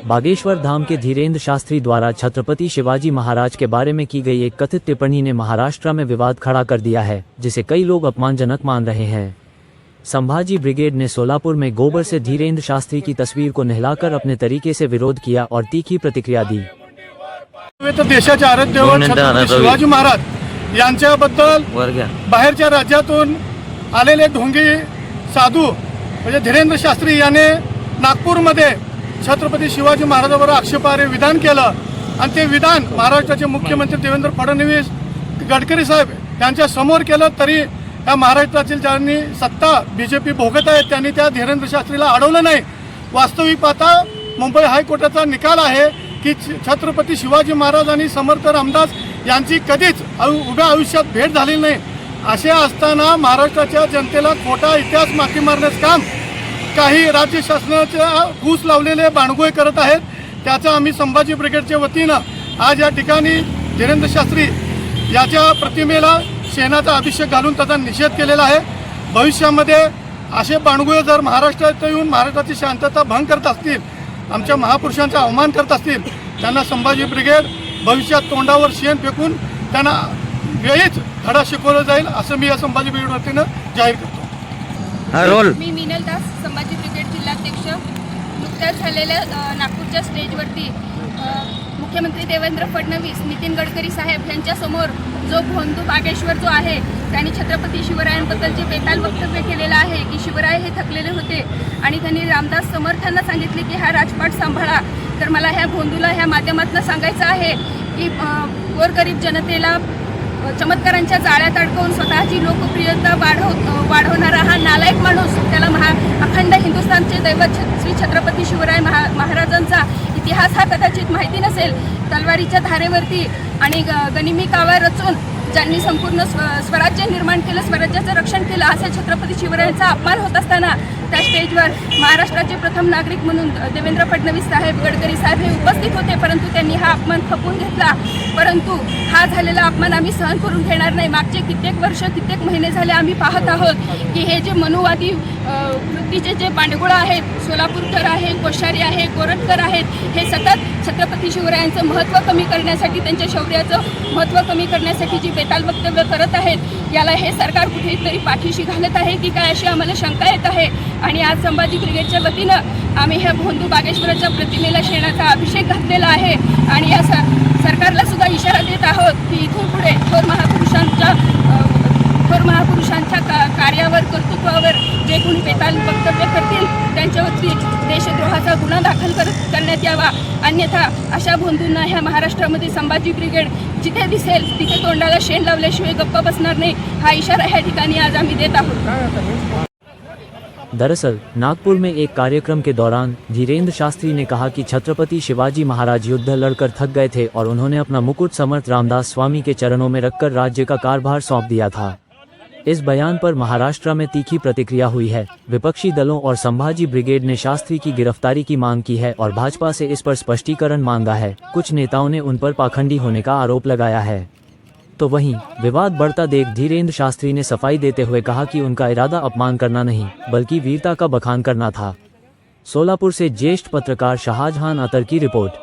बागेश्वर धाम के धीरेन्द्र शास्त्री द्वारा छत्रपति शिवाजी महाराज के बारे में की गई एक कथित टिप्पणी ने महाराष्ट्र में विवाद खड़ा कर दिया है, जिसे कई लोग अपमानजनक मान रहे हैं। संभाजी ब्रिगेड ने सोलापुर में गोबर से धीरेन्द्र शास्त्री की तस्वीर को नहलाकर अपने तरीके से विरोध किया और तीखी प्रतिक्रिया दी। देशाचे आराध्य दैवत छत्रपती शिवाजी महाराज यांच्याबद्दल बाहेरच्या राज्यातून आलेले ढोंगी साधू म्हणजे धीरेन्द्र शास्त्री याने नागपूरमध्ये छत्रपती शिवाजी महाराजांवर आक्षेपार्ह विधान केलं आणि ते विधान महाराष्ट्राचे मुख्यमंत्री देवेंद्र फडणवीस गडकरी साहेब यांच्या समोर केलं, तरी या महाराष्ट्रातील ज्यांनी सत्ता बीजेपी भोगत आहे त्यांनी त्या धीरेन्द्र शास्त्रीला अडवलं नाही। वास्तविक पाहता मुंबई हायकोर्टाचा निकाल आहे की छत्रपती शिवाजी महाराज आणि समर्थ रामदास यांची कधीच उभ्या आयुष्यात भेट झालेली नाही। असे असताना महाराष्ट्राच्या जनतेला खोटा इतिहास माती मारण्याचं काम काही राज्य शासनाच्या घूस लावलेले बाणगोय करत आहेत। त्याचा आम्ही संभाजी ब्रिगेडच्या वतीनं आज या ठिकाणी धीरेन्द्र शास्त्री याच्या प्रतिमेला शेणाचा अभिषेक घालून त्याचा निषेध केलेला आहे। भविष्यामध्ये असे बाणगोय जर महाराष्ट्रात येऊन महाराष्ट्राची शांतता भंग करत असतील, आमच्या महापुरुषांचा अवमान करत असतील, त्यांना संभाजी ब्रिगेड भविष्यात तोंडावर शेण फेकून त्यांना वेळीच धडा शिकवला जाईल असं मी या संभाजी ब्रिगेड वतीनं जाहीर करतो। मी मीनल दास, संभाजी ब्रिगेड जिल्हाध्यक्ष। नुकत्याच झालेल्या नागपूरच्या स्टेजवरती मुख्यमंत्री देवेंद्र फडणवीस, नितीन गडकरी साहेब यांच्यासमोर जो भोंदू बागेश्वर जो आहे त्यांनी छत्रपती शिवरायांबद्दल जे बेताल वक्तव्य केलेलं आहे की शिवराय हे थकलेले होते आणि त्यांनी रामदास समर्थांना सांगितले की हा राजपाट सांभाळा। तर मला ह्या भोंदूला ह्या माध्यमातून सांगायचं आहे की गोरगरीब जनतेला चमत्कारांच्या जाळ्यात अडकवून स्वतःची लोकप्रियता वाढवणारा हा नालायक माणूस, त्याला अखंड हिंदुस्थानचे दैवत श्री छत्रपती शिवराय महाराजांचा इतिहास हा कदाचित माहिती नसेल। तलवारीच्या धारेवरती आणि गनिमी कावा रचून ज्यांनी संपूर्ण स्वराज्य निर्माण केलं, स्वराज्याचं रक्षण केलं, असे छत्रपती शिवरायांचा अपमान होत असताना त्या स्टेजवर महाराष्ट्राचे प्रथम नागरिक म्हणून देवेंद्र फडणवीस साहेब, गडकरी साहेब हे उपस्थित होते, परंतु त्यांनी हा अपमान खपवून घेतला। परंतु हा झालेला अपमान आम्ही सहन करून घेणार नाही। मागचे कित्येक वर्ष, कित्येक महिने झाले आम्ही पाहत आहोत की हे जे मनुवादी वृत्तीचे जे बांडगुळ आहेत, सोलापूरकर आहे, कोश्यारी आहे, कोरटकर आहेत, हे सतत छत्रपती शिवरायांचं महत्त्व कमी करण्यासाठी, त्यांच्या शौर्याचं महत्त्व कमी करण्यासाठी जी बेताल वक्तव्य करत आहेत, याला हे सरकार कुठेतरी पाठीशी घालत आहे की काय अशी आम्हाला शंका येत आहे। आणि आज संभाजी ब्रिगेडच्या वतीनं आम्ही ह्या भोंदू बागेश्वराच्या प्रतिमेला शेणाचा अभिषेक घातलेला आहे आणि या सरकारला सुद्धा इशारा देत आहोत की इथून पुढे थोर महापुरुषांच्या कार्यावर, कर्तृत्वावर जे कोणी बेताल वक्तव्य करतील त्यांच्यावरती देशद्रोहाचा गुन्हा दाखल करण्यात यावा। अन्यथा अशा भोंदूंना ह्या महाराष्ट्रामध्ये संभाजी ब्रिगेड जिथे दिसेल तिथे तोंडाला शेण लावल्याशिवाय गप्प बसणार नाही, हा इशारा ह्या ठिकाणी आज आम्ही देत आहोत। दरअसल नागपुर में एक कार्यक्रम के दौरान धीरेन्द्र शास्त्री ने कहा कि छत्रपति शिवाजी महाराज युद्ध लड़कर थक गए थे और उन्होंने अपना मुकुट समर्थ रामदास स्वामी के चरणों में रखकर राज्य का कारभार सौंप दिया था। इस बयान पर महाराष्ट्र में तीखी प्रतिक्रिया हुई है। विपक्षी दलों और संभाजी ब्रिगेड ने शास्त्री की गिरफ्तारी की मांग की है और भाजपा से इस पर स्पष्टीकरण मांगा है। कुछ नेताओं ने उन पर पाखंडी होने का आरोप लगाया है। तो वहीं विवाद बढ़ता देख धीरेन्द्र शास्त्री ने सफाई देते हुए कहा कि उनका इरादा अपमान करना नहीं बल्कि वीरता का बखान करना था। सोलापुर से ज्येष्ठ पत्रकार शाहजहां अतर की रिपोर्ट।